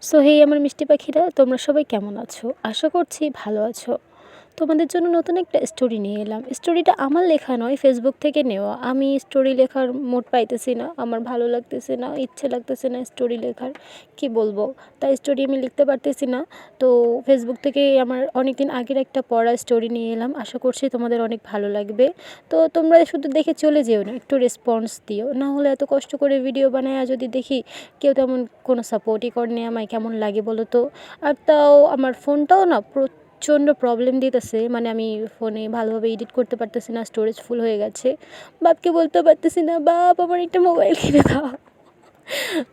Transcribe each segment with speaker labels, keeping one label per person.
Speaker 1: So hey আমার মিষ্টি পাখিরা, তোমরা সবাই কেমন আছো? আশা করছি ভালো আছো। তোমাদের জন্য নতুন একটা স্টোরি নিয়ে এলাম। স্টোরিটা আমার লেখা নয়, ফেসবুক থেকে নেওয়া। আমি স্টোরি লেখার মোড পাইতেছি না, আমার ভালো লাগতেছে না, ইচ্ছে লাগতেছে না স্টোরি লেখার। কি বলবো, তাই স্টোরি আমি লিখতে পারতেছি না। তো ফেসবুক থেকে আমার অনেক দিন আগের একটা পড়া স্টোরি নিয়ে এলাম। আশা করছি তোমাদের অনেক ভালো লাগবে। তো তোমরা শুধু দেখে চলে যেও না, একটু রেসপন্স দিও। না হলে এত কষ্ট করে ভিডিও বানায় যদি দেখি কেউ তেমন কোনো সাপোর্টই করেনি আমায়, কেমন লাগে বলো তো? আর তাও আমার ফোনটাও না প্রচণ্ড প্রবলেম দিতেছে, মানে আমি ফোনে ভালোভাবে এডিট করতে পারতেছি না, স্টোরেজ ফুল হয়ে গেছে। বাপকে বলতেও পারতেছি না, বাপ আমার একটা মোবাইল কিনে দাও।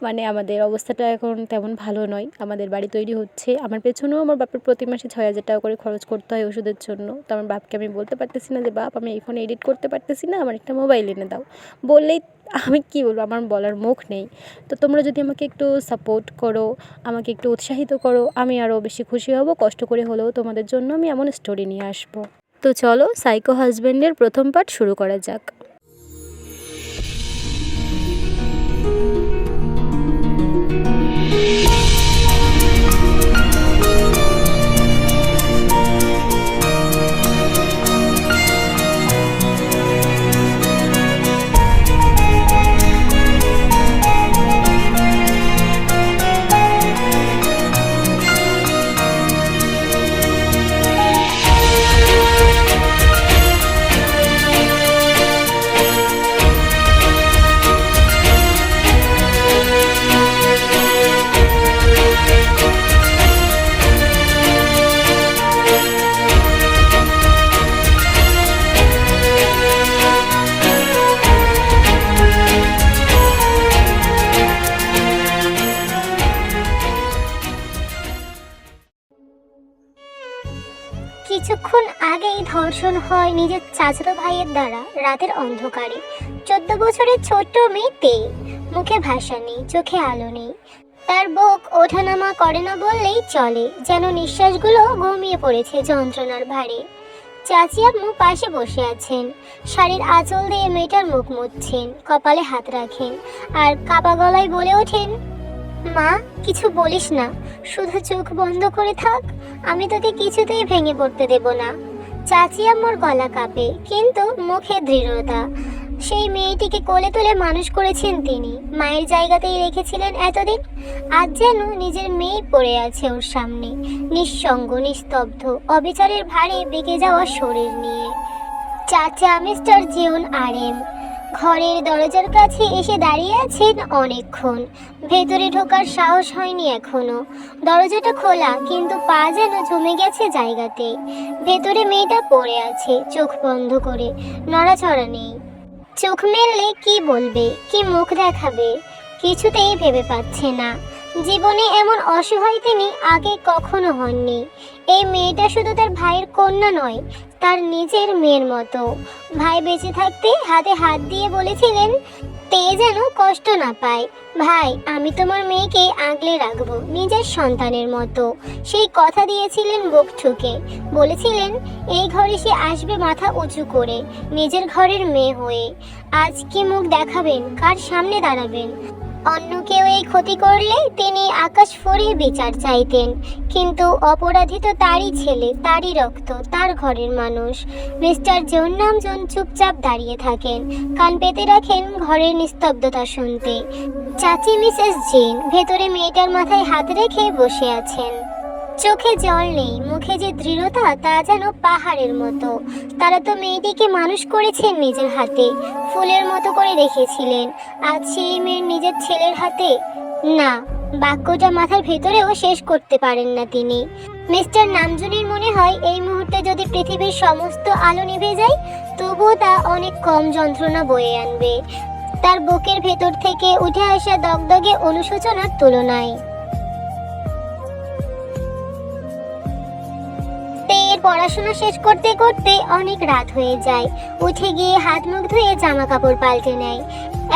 Speaker 1: মানে আমাদের অবস্থাটা এখন তেমন ভালো নয়। আমাদের বাড়ি তৈরি হচ্ছে, আমার পেছনেও আমার বাপের প্রতি মাসে 6,000 টাকা করে খরচ করতে হয় ওষুধের জন্য। তো আমার বাপকে আমি বলতে পারতেছি না যে বাপ আমি এই ফোনে এডিট করতে পারতেছি না, আমার একটা মোবাইল এনে দাও। বললেই আমি কী বলবো, আমার বলার মুখ নেই। তো তোমরা যদি আমাকে একটু সাপোর্ট করো, আমাকে একটু উৎসাহিত করো, আমি আরও বেশি খুশি হব। কষ্ট করে হলেও তোমাদের জন্য আমি এমন স্টোরি নিয়ে আসবো। তো চলো সাইকো হাজব্যান্ডের প্রথম পার্ট শুরু করা যাক।
Speaker 2: কিছুক্ষণ আগেই ধর্ষণ হয় নিজের চাচাতো ভাইয়ের দ্বারা রাতের অন্ধকারে। 14 বছরের ছোট্ট মেয়ে তে, মুখে ভাষা নেই, চোখে আলো নেই। তার বুক ওঠানামা করে না বললেই চলে, যেন নিঃশ্বাসগুলো ঘুমিয়ে পড়েছে যন্ত্রণার ভারে। চাচি আম্মু পাশে বসে আছেন, শাড়ির আঁচল দিয়ে মেয়েটার মুখ মুছছেন, কপালে হাত রাখেন আর কাপা গলায় বলে ওঠেন, মা কিছু বলিস না, শুধু চোখ বন্ধ করে থাক, আমি তোকে কিছুতেই ভেঙে পড়তে দেব না। চাচি আম্মুর গলা কাঁপে, কিন্তু মুখে দৃঢ়তা। সেই মেয়েটিকে কোলে তুলে মানুষ করেছেন তিনি, মায়ের জায়গাতেই রেখেছিলেন এতদিন। আজ যেন নিজের মেয়ে পড়ে আছে ওর সামনে, নিঃসঙ্গ, নিস্তব্ধ, অবিচারের ভারে বেঁকে যাওয়া শরীর নিয়ে। চাচা মিস্টার জিওন আরএম ঘরের দরজার কাছে এসে দাঁড়িয়ে আছেন অনেকক্ষণ। ভেতরে ঢোকার সাহস হয়নি এখনো। দরজাটা খোলা, কিন্তু পা যেন জমে গেছে জায়গাতে। ভেতরে মেয়েটা পড়ে আছে, চোখ বন্ধ করে, নড়াচড়া নেই। চোখ মেললে কি বলবে, কি মুখ দেখাবে, কিছুতেই ভেবে পাচ্ছে না। জীবনে এমন অসহায় তিনি আগে কখনো হননি। এই মেয়েটা শুধু তার ভাইয়ের কন্যা নয়, তার নিজের মেয়ের মতো। ভাই বেঁচে থাকতে হাতে হাত দিয়ে বলেছিলেন তে যেন কষ্ট না পায়। ভাই, আমি তোমার মেয়েকে আগলে রাখবো নিজের সন্তানের মতো। সেই কথা দিয়েছিলেন বুক ঠুকে। বলেছিলেন এই ঘরে সে আসবে মাথা উঁচু করে, নিজের ঘরের মেয়ে হয়ে। আজ কি মুখ দেখাবেন, কার সামনে দাঁড়াবেন? অন্য কেউ এই ক্ষতি করলে তিনি আকাশ ফুঁড়ে বিচার চাইতেন, কিন্তু অপরাধী তো তারই ছেলে, তারই রক্ত, তার ঘরের মানুষ। মিস্টার জন নামজন চুপচাপ দাঁড়িয়ে থাকেন, কান পেতে রাখেন ঘরের নিস্তব্ধতা শুনতে। চাচি মিসেস জিন ভেতরে মেয়েটার মাথায় হাত রেখে বসে আছেন। চোখে জল নেই, মুখে যে দৃঢ়তা, তা যেন পাহাড়ের মতো। তারা তো মেয়েটিকে মানুষ করেছেন নিজের হাতে, ফুলের মতো করে রেখেছিলেন। আজ সেই মেয়ের নিজের ছেলের হাতে। না, বাক্যটা মাথার ভেতরেও শেষ করতে পারেন না তিনি। মিস্টার নামজুনের মনে হয় এই মুহূর্তে যদি পৃথিবীর সমস্ত আলো নিভে যায়, তবুও তা অনেক কম যন্ত্রণা বয়ে আনবে তার বুকের ভেতর থেকে উঠে আসা দগদগে অনুশোচনার তুলনায়। পড়াশোনা শেষ করতে করতে অনেক রাত হয়ে যায়। উঠে গিয়ে হাত মুখ ধুয়ে জামা কাপড় পাল্টে নেয়।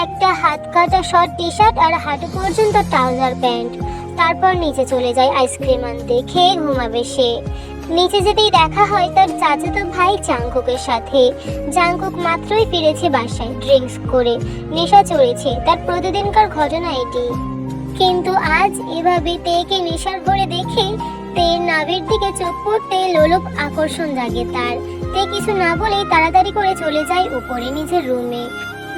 Speaker 2: একটা হাত কাটা শর্ট টি শার্ট আর হাঁটু পর্যন্ত ট্রাউজার প্যান্ট। তারপর নিচে চলে যায় আইসক্রিম আনতে, খেয়ে ঘুমাবে সে। নিচে যেতেই দেখা হয় তার চাচাতো ভাই জাংকুকের সাথে। জাংকুক মাত্রই ফিরেছে বাসায় ড্রিঙ্কস করে, নেশা চড়েছে, তার প্রতিদিনকার ঘটনা এটি। কিন্তু আজ এভাবে তেকে নেশার ঘরে দেখে তের নাভের দিকে চোখ পড়তে লোলুপ আকর্ষণ জাগে তার। তে কিছু না বলেই তাড়াতাড়ি করে চলে যায় উপরে নিজের রুমে।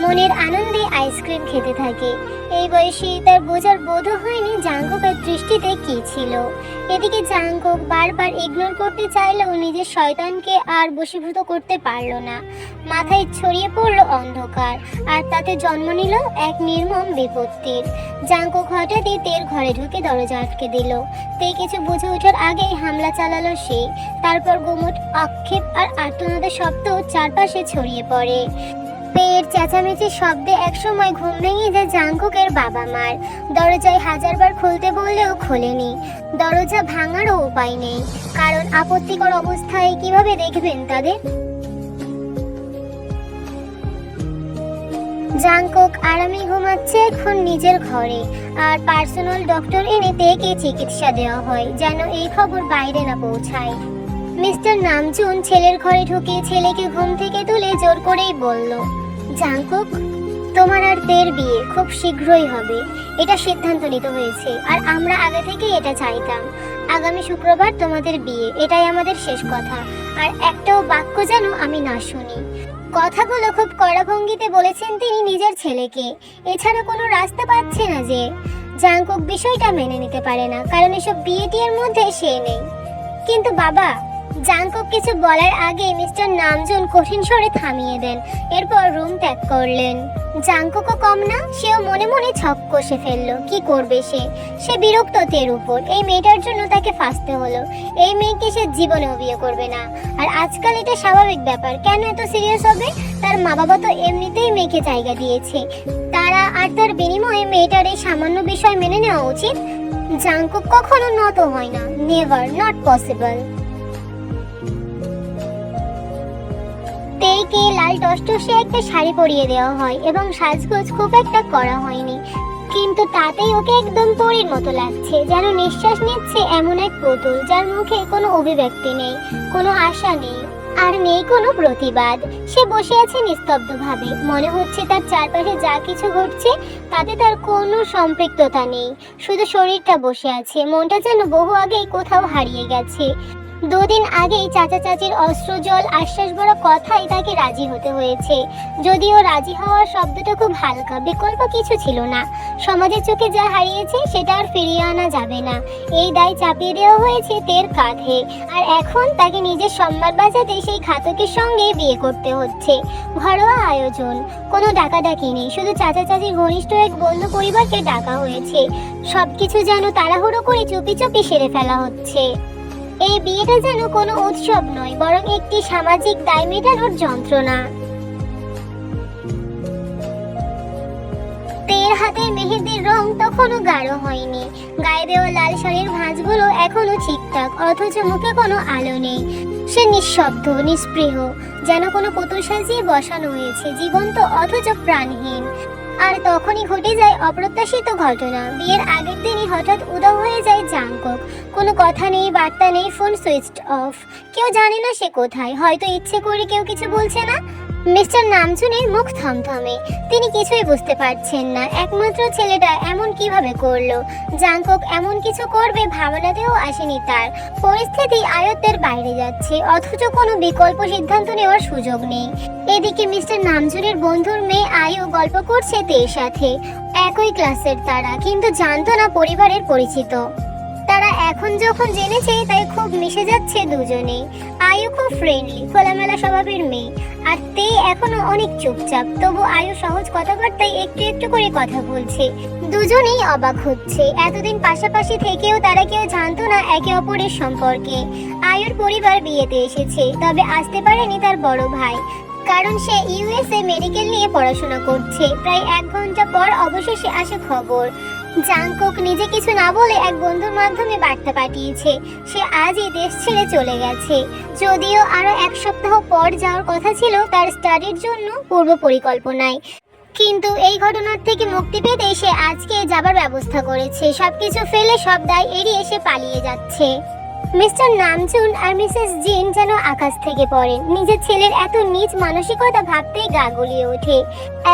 Speaker 2: মনের আনন্দে আইসক্রিম খেতে থাকে। এই বয়সে তার বোঝার বোধও হয়নি জাঙ্কুকের দৃষ্টিতে কি ছিল। এদিকে জাঙ্কুক বারবার ইগনোর করতে চাইলেও নিজের শয়তানকে আর বশীভূত করতে পারল না। মাথায় ছড়িয়ে পড়ল অন্ধকার, আর তাতে জন্ম নিল এক নির্মম বিপত্তির। জাঙ্কুক হঠাৎই তের ঘরে ঢুকে দরজা আটকে দিল। তে কিছু বুঝে ওঠার আগেই হামলা চালালো সে। তারপর গুমোট আক্ষেপ আর আর্তনাদের শব্দ চারপাশে ছড়িয়ে পড়ে। তের চেঁচামেচির শব্দে একসময় ঘুম ভেঙে যায় জাঙ্কুকের বাবা মার। দরজায় হাজারবার খুলতে বললেও খোলেনি। দরজা ভাঙারও উপায় নেই, কারণ আপত্তিকর অবস্থায় কিভাবে দেখবেন তাদের। জাঙ্কুক আরামে ঘুমাচ্ছে এখন নিজের ঘরে, আর পার্সোনাল ডক্টর এনে তেকে চিকিৎসা দেওয়া হয় যেন এই খবর বাইরে না পৌঁছায়। মিস্টার নামজুন ছেলের ঘরে ঢুকে ছেলেকে ঘুম থেকে তুলে জোর করেই বলল, জাঙ্কুক, তোমার আর তের বিয়ে খুব শীঘ্রই হবে। এটা সিদ্ধান্ত নিতে হয়েছে, আর আমরা আগে থেকেই এটা চাইতাম। আগামী শুক্রবার তোমাদের বিয়ে, এটাই আমাদের শেষ কথা। আর একটাও বাক্য যেন আমি না শুনি। কথাগুলো খুব কড়া ভঙ্গিতে বলেছেন তিনি নিজের ছেলেকে। এছাড়া কোনো রাস্তা পাচ্ছে না যে। জাঙ্কুক বিষয়টা মেনে নিতে পারে না, কারণ এসব বিয়ে টিয়ের মধ্যে সে নেই। কিন্তু বাবা, জাঙ্কুক কিছু বলার আগে মিস্টার নামজুন কঠিন স্বরে থামিয়ে দেন। এরপর রুম ত্যাগ করলেন। জাঙ্কুকও কম না, সেও মনে মনে ছক কষে ফেললো। কি করবে সে বিরক্ত তের উপর। এই মেয়েটার জন্য তাকে ফাঁসতে হলো। এই মেয়েকে সে জীবনেও বিয়ে করবে না। আর আজকাল এটা স্বাভাবিক ব্যাপার, কেন এত সিরিয়াস হবে? তার মা বাবা তো এমনিতেই মেয়েকে জায়গা দিয়েছে। তারা আর তার বিনিময়ে মেয়েটার এই সামান্য বিষয় মেনে নেওয়া উচিত। জাঙ্কুক কখনো নত হয় না, নেভার, নট পসিবল। তেকে লাল টসটসে একটা শাড়ি পরিয়ে দেওয়া হয় এবং সাজগোজ খুব একটা করা হয়নি, কিন্তু তাতেই ওকে একদম পরীর মতো লাগছে, যেন নিঃশ্বাস নিচ্ছে এমন এক পুতুল যার মুখে কোনো অভিব্যক্তি নেই, কোনো আশা নেই, আর নেই কোনো প্রতিবাদ। সে বসে আছে নিস্তব্ধভাবে। মনে হচ্ছে তার চারপাশে যা কিছু ঘটছে তাতে তার কোনো সম্পৃক্ততা নেই। শুধু শরীরটা বসে আছে, মনটা যেন বহু আগেই কোথাও হারিয়ে গেছে। দুদিন আগেই চাচা চাচির অস্ত্র জল আশ্বাস ভরা কথাই তাকে রাজি হতে হয়েছে। যদিও রাজি হওয়ার শব্দটা খুব হালকা, বিকল্প কিছু ছিল না। সমাজের চোখে যা হারিয়েছে সেটা আর ফিরিয়ে আনা যাবে না। এই দায় চাপিয়ে দেওয়া হয়েছে তের কাঁধে, আর এখন তাকে নিজের সম্মান বাঁচাতে সেই ঘাতকের সঙ্গে বিয়ে করতে হচ্ছে। ঘরোয়া আয়োজন, কোনো ডাকাডাকি নেই, শুধু চাচা চাচির ঘনিষ্ঠ এক বন্ধু পরিবারকে ডাকা হয়েছে। সবকিছু যেন তাড়াহুড়ো করে চুপি চুপি সেরে ফেলা হচ্ছে। এই বিয়েটা যেন কোনো উৎসব নয়, বরং একটি সামাজিক দায় মেটানোর যন্ত্রণা। তের হাতের মেহেদির রং তখনও গাঢ় হয়নি। গায়ে দেওয়া লাল শাড়ির ভাঁজগুলো এখনো ঠিকঠাক, অথচ মুখে কোনো আলো নেই। সে নিঃশব্দ, নিস্পৃহ, যেন কোনো পুতুল সাজিয়ে বসানো হয়েছে, জীবন্ত অথচ প্রাণহীন। আর তখনই ঘটে যায় অপ্রত্যাশিত ঘটনা। বিয়ের আগের দিনই হঠাৎ উধাও হয়ে যায় জাঙ্কুক। কোনো কথা নেই, বার্তা নেই, ফোন সুইচড অফ। কেউ জানে না সে কোথায়। হয়তো ইচ্ছে করে কেউ কিছু বলছে না। মিস্টার নামজুনের মুখ থমথমে। তিনি কিছুই বুঝতে পারছেন না। একমাত্র ছেলেটা এমন কিভাবে করলো? জাঙ্কুক এমন কিছু করবে ভাবনাতেও আসেনি তার। পরিস্থিতি আয়ত্তের বাইরে যাচ্ছে, অথচ কোনো বিকল্প সিদ্ধান্ত নেওয়ার সুযোগ নেই। এদিকে মিস্টার নামজুনের বন্ধুর মেয়ে আয়ু গল্প করছে তের সাথে। একই ক্লাসের তারা, কিন্তু জানতো না পরিবারের পরিচিত। তারা এখন যখন জেনেছে তাই খুব মিশে যাচ্ছে দুজনেই। আয়ু খুব ফ্রেন্ডলি, খোলামেলা স্বভাবের মেয়ে, আর তে এখনো অনেক চুপচাপ। তবু আয়ু সহজ কথাবার্তায় একটু একটু করে কথা বলছে। দুজনেই অবাক হচ্ছে। এতদিন পাশাপাশি থেকেও তারা কেউ জানতো না একে অপরের সম্পর্কে। আয়ুর পরিবার বিয়েতে এসেছে, তবে আসতে পারেনি তার বড় ভাই, কারণ সে ইউএসএ মেডিকেল নিয়ে পড়াশোনা করছে। প্রায় 1 ঘন্টা পর অবশেষে আসে খবর। জাঙ্কুক নিজে কিছু না বলে এক বন্ধুর মাধ্যমে বার্তা পাঠিয়েছে সে আজই দেশ ছেড়ে চলে গেছে। যদিও আরো 1 সপ্তাহ পর যাওয়ার কথা ছিল তার স্টাডির জন্য পূর্ব পরিকল্পনায়, কিন্তু এই ঘটনার থেকে মুক্তি পেতে সে আজকে যাবার ব্যবস্থা করেছে। সবকিছু ফেলে, সব দায় এড়িয়ে সে পালিয়ে যাচ্ছে। মিস্টার নামজুন আর মিসেস জিন যেন আকাশ থেকে পড়েন। নিজের ছেলের এত নীচ মানসিকতা ভাবতেই গা গুলিয়ে ওঠে।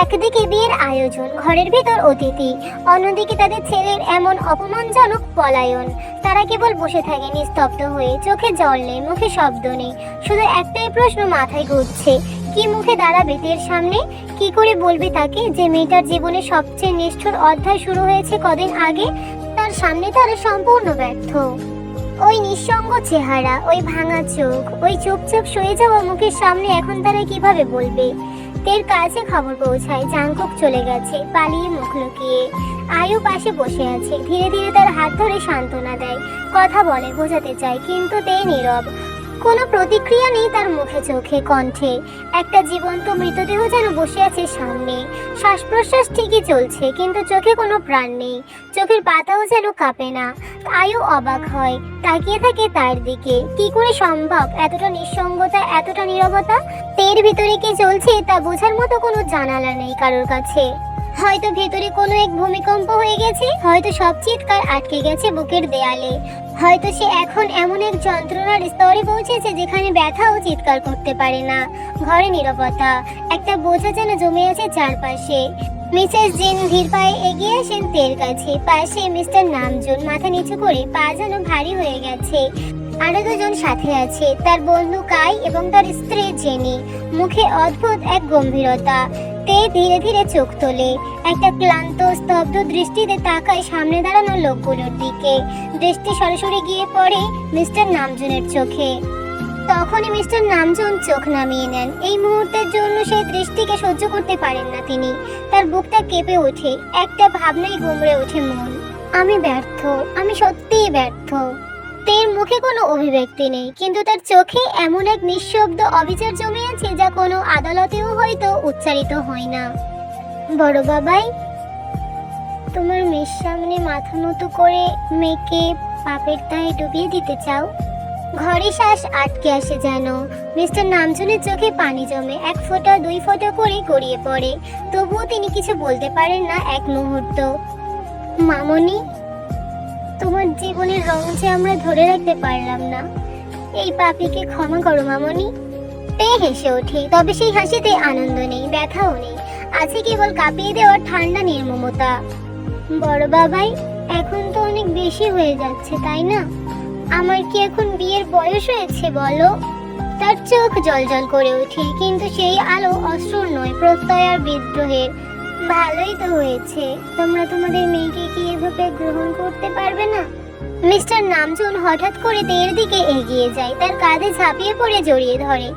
Speaker 2: একদিকে বিয়ের আয়োজন, ঘরের ভেতর অতিথি, অন্যদিকে তাদের ছেলের এমন অপমানজনক পলায়ন। তারা কেবল বসে থাকে নিস্তব্ধ হয়ে, চোখে জল নেই, মুখে শব্দ নেই। শুধু একটাই প্রশ্ন মাথায় ঘুরছে, কি মুখে দাঁড়াবে তের সামনে? কি করে বলবে তাকে যে মেয়েটার জীবনে সবচেয়ে নিষ্ঠুর অধ্যায় শুরু হয়েছে কদিন আগে? তার সামনে তারা সম্পূর্ণ ব্যর্থ। ওই নিঃসঙ্গ চেহারা, ওই ভাঙা চোখ, ওই চুপচাপ শুয়ে যাওয়া মুখের সামনে এখন তারা কিভাবে বলবে? তের কাছে খবর পৌঁছায় জাংকুক চলে গেছে, পালিয়ে মুখ লুকিয়ে। আয়ু পাশে বসে আছে, ধীরে ধীরে তার হাত ধরে সান্ত্বনা দেয়, কথা বলে, বোঝাতে চায়, কিন্তু তে নীরব। কোনো প্রতিক্রিয়া নেই তার মুখে, চোখে, কণ্ঠে। একটা জীবন্ত মৃতদেহ যেন বসে আছে সামনে। শ্বাস প্রশ্বাস ঠিকই চলছে, কিন্তু চোখে কোনো প্রাণ নেই, চোখের পাতাও যেন কাঁপে না। আয়ু অবাক হয়, তাকিয়ে থাকে তার দিকে। কি করে সম্ভব এতটা নিঃসঙ্গতা, এতটা নীরবতা? তের ভিতরে কি চলছে তা বোঝার মতো কোনো জানালা নেই কারোর কাছে। হয়তো ভেতরে কোনো এক ভূমিকম্প হয়ে গেছে, হয়তো সব চিৎকার আটকে গেছে বুকের দেয়ালে, হয়তো সে এখন এমন এক যন্ত্রণার স্তরে পৌঁছেছে যেখানে ব্যথাও চিৎকার করতে পারে না। ঘরে নীরবতা, একটা বোঝা যেন জমে আছে চারপাশে। মিসেস জিন ধীর পায়ে এগিয়ে আসেন তের কাছে। পাশে মিস্টার নামজুন মাথা নিচু করে, পা যেন ভারী হয়ে গেছে। আরো দুজন সাথে আছে, তার বন্ধু কাই এবং তার স্ত্রী জেনি। মুখে অদ্ভুত এক গম্ভীরতা। তে ধীরে ধীরে চোখ তোলে, একটা ক্লান্ত স্তব্ধ দৃষ্টিতে তাকায় সামনে দাঁড়ানো লোকগুলোর দিকে। দৃষ্টি সরাসরি গিয়ে পড়ে মিস্টার নামজুনের চোখে। তখনই মিস্টার নামজুন চোখ নামিয়ে নেন। এই মুহূর্তের জন্য সেই দৃষ্টিকে সহ্য করতে পারেন না তিনি। তার বুকটা কেঁপে ওঠে, একটা ভাবনায় গুমড়ে ওঠে মন। আমি ব্যর্থ, আমি সত্যিই ব্যর্থ। তের মুখে কোনো অভিব্যক্তি নেই, কিন্তু তার চোখে এমন এক নিঃশব্দ অবিচার জমে আছে যা কোনো আদালতেও হয়তো উচ্চারিত হয় না। বড় বাবাই, তোমার মেয়ের সামনে মাথা নত করে মেয়েকে পাপের দায়ে ডুবিয়ে দিতে চাও? ঘরে শ্বাস আটকে আসে যেন। মিস্টার নামজুনের চোখে পানি জমে, এক ফোঁটা দুই ফোঁটা করে গড়িয়ে পড়ে। তবুও তিনি কিছু বলতে পারেন না এক মুহূর্ত। মামনি, তোমার জীবনের রং যে আমরা ধরে রাখতে পারলাম না, এই পাপীকে ক্ষমা করো মামনি। তে হেসে ওঠে, তবে সেই হাসিতে আনন্দ নেই, ব্যথাও নেই, আছে কেবল কাঁপিয়ে দেওয়ার ঠান্ডা নির্মমতা। বড় বাবাই, এখন তো অনেক বেশি হয়ে যাচ্ছে, তাই না? আমার কি এখন বিয়ের বয়স হয়েছে বলো? তার চোখ জলজল করে ওঠে, কিন্তু সেই আলো অশ্রুর নয়, প্রত্যয় আর বিদ্রোহের। ভালোই তো হয়েছে, তোমরা তোমাদের মেয়েকে কি এভাবে গ্রহণ করতে পারবে না? মিস্টার নামজুন হঠাৎ করে তের দিকে এগিয়ে যায়, তার কাঁধে ঝাঁপিয়ে পড়ে জড়িয়ে ধরে,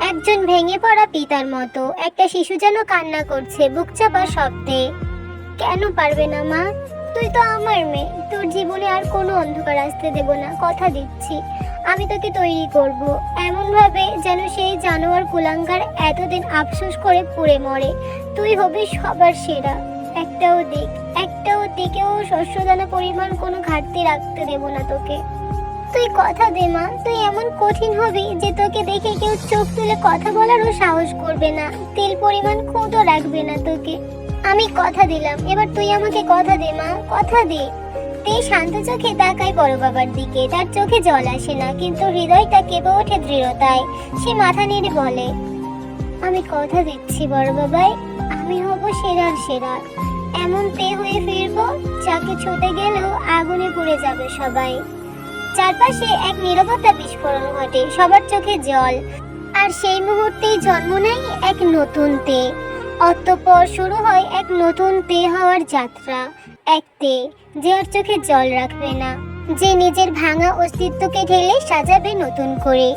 Speaker 2: একজন ভেঙে পড়া পিতার মতো। একটা শিশু যেন কান্না করছে বুক চাপা শব্দে। কেন পারবে না মা? তুই তো আমার মেয়ে, তোর জীবনে আর কোনো অন্ধকার আসতে দেব না, কথা দিচ্ছি। আমি তোকে তৈরি করব এমন ভাবে যেন সেই জানোয়ার কুলাঙ্গার এতদিন আফসোস করে পুড়ে মরে। তুই হবি সবার সেরা। একটাও দিকেও শস্যদানা পরিমাণ কোনো ঘাটতি রাখতে দেব না তোকে। তুই কথা দে মা, তুই এমন কঠিন হবি যে তোকে দেখে কেউ চোখ তুলে কথা বলারও সাহস করবে না, তেল পরিমাণ খুঁতও রাখবে না তোকে। আমি কথা দিলাম, এবার তুই আমাকে কথা দে মা, কথা দে। তে শান্ত চোখে তাকায় বড় বাবার দিকে। তার চোখে জল আসে না, কিন্তু হৃদয়টা কেঁপে ওঠে দৃঢ়তায়। সে মাথা নেড়ে বলে, আমি কথা দিচ্ছি বড় বাবাই, আমি হব সেরার সেরা। এমন তে হয়ে ফিরবো যাকে ছুটে গেলেও আগুনে পুড়ে যাবে সবাই। চারপাশে এক নীরবতা বিস্ফোরণ ঘটে, সবার চোখে জল। আর সেই মুহূর্তেই জন্ম নেয় এক নতুন তে। অতঃপর শুরু হয় এক নতুন তে হওয়ার যাত্রা। এক তে যে আর চোখে জল রাখবে না, যে নিজের ভাঙা অস্তিত্বকে ঢেলে সাজাবে নতুন করে,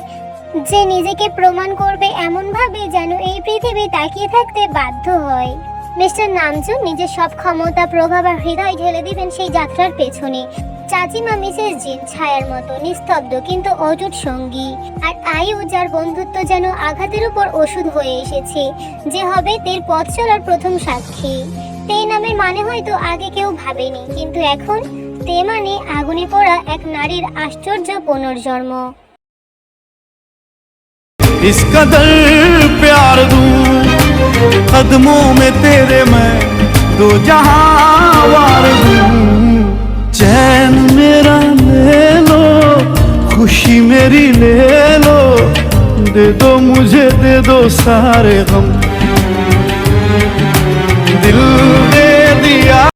Speaker 2: যে নিজেকে প্রমাণ করবে এমন ভাবে যেন এই পৃথিবী তাকিয়ে থাকতে বাধ্য হয়। মিস্টার নামজুন নিজের সব ক্ষমতা, প্রভাব আর হৃদয় ঢেলে দিবেন সেই যাত্রার পেছনে। চাচিমা মিসেস জিন ছায়ার মতো নিস্তব্ধ কিন্তু অটুট সঙ্গী। আর আয়ু, যার বন্ধুত্ব যেন আঘাতের উপর ওষুধ হয়ে এসেছে, যে হবে তের পথ চলার প্রথম সাক্ষী। তে নামের মানে হয়তো আগে কেউ ভাবেনি, কিন্তু এখন তে মানে আগুনে পোড়া এক নারীর আশ্চর্য পুনর্জন্ম।
Speaker 3: इस कदर प्यार दूं कदमों में तेरे मैं दो जहां वार दूं। चैन मेरा ले लो, मेरी ले लो, दे दो मुझे, दे दो सारे गम।